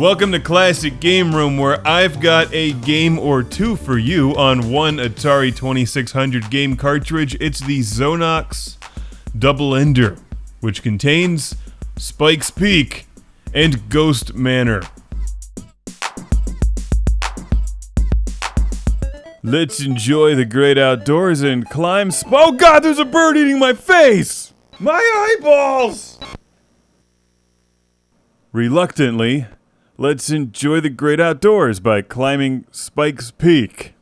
Welcome to Classic Game Room, where I've got a game or two for you on one Atari 2600 game cartridge. It's the Zonox Double Ender, which contains Spike's Peak and Ghost Manor. Let's enjoy the great outdoors and climb Oh god, there's a bird eating my face! My eyeballs! Reluctantly, let's enjoy the great outdoors by climbing Spike's Peak.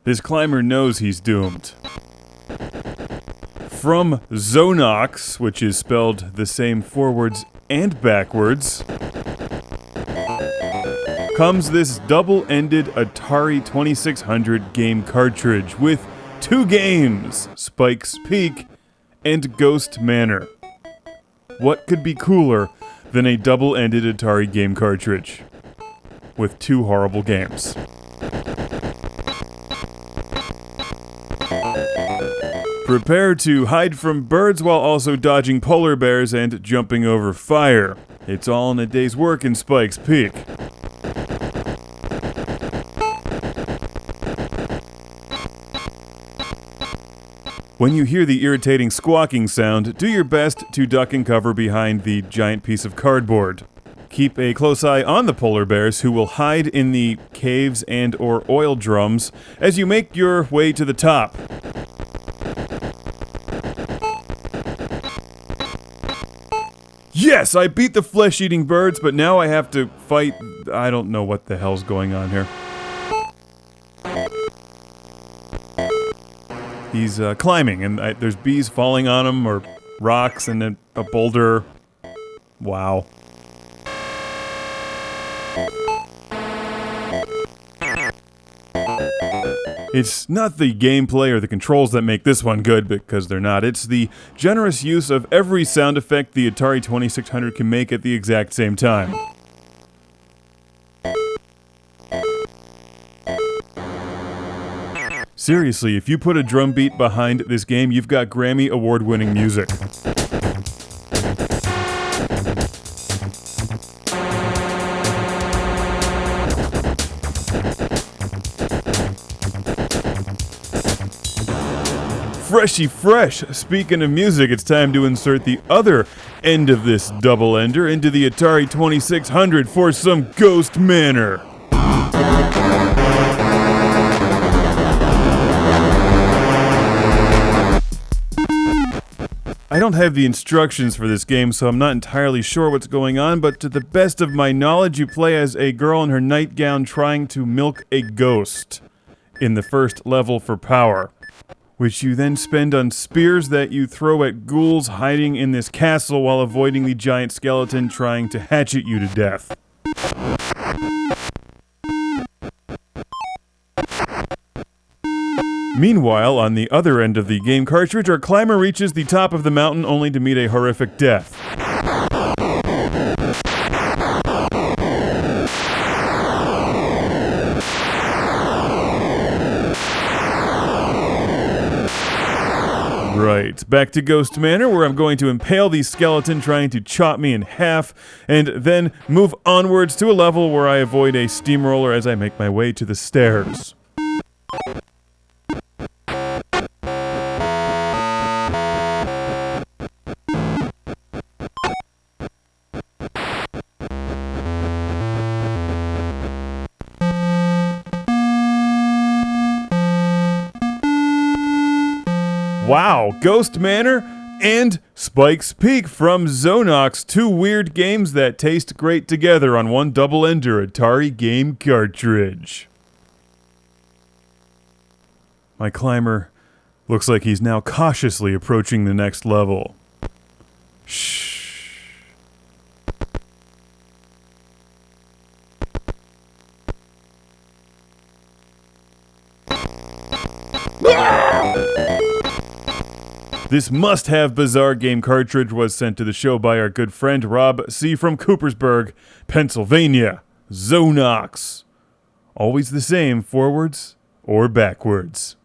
This climber knows he's doomed. From Zonox, which is spelled the same forwards and backwards, comes this double-ended Atari 2600 game cartridge with two games, Spike's Peak and Ghost Manor. What could be cooler than a double-ended Atari game cartridge with two horrible games? Prepare to hide from birds while also dodging polar bears and jumping over fire. It's all in a day's work in Spike's Peak. When you hear the irritating squawking sound, do your best to duck and cover behind the giant piece of cardboard. Keep a close eye on the polar bears, who will hide in the caves and or oil drums as you make your way to the top. Yes, I beat the flesh-eating birds, but now I have to fight... I don't know what the hell's going on here. He's climbing, and there's bees falling on him, or rocks, and then a boulder. Wow. It's not the gameplay or the controls that make this one good, because they're not. It's the generous use of every sound effect the Atari 2600 can make at the exact same time. Seriously, if you put a drum beat behind this game, you've got Grammy award-winning music. Freshy fresh! Speaking of music, it's time to insert the other end of this double ender into the Atari 2600 for some Ghost Manor. I don't have the instructions for this game, so I'm not entirely sure what's going on, but to the best of my knowledge, you play as a girl in her nightgown trying to milk a ghost in the first level for power, which you then spend on spears that you throw at ghouls hiding in this castle while avoiding the giant skeleton trying to hatchet you to death. Meanwhile, on the other end of the game cartridge, our climber reaches the top of the mountain only to meet a horrific death. Right, back to Ghost Manor, where I'm going to impale the skeleton trying to chop me in half, and then move onwards to a level where I avoid a steamroller as I make my way to the stairs. Wow, Ghost Manor and Spike's Peak from Zonox, two weird games that taste great together on one double-ender Atari game cartridge. My climber looks like he's now cautiously approaching the next level. Shh. This must-have bizarre game cartridge was sent to the show by our good friend Rob C. from Coopersburg, Pennsylvania. Zonox. Always the same, forwards or backwards.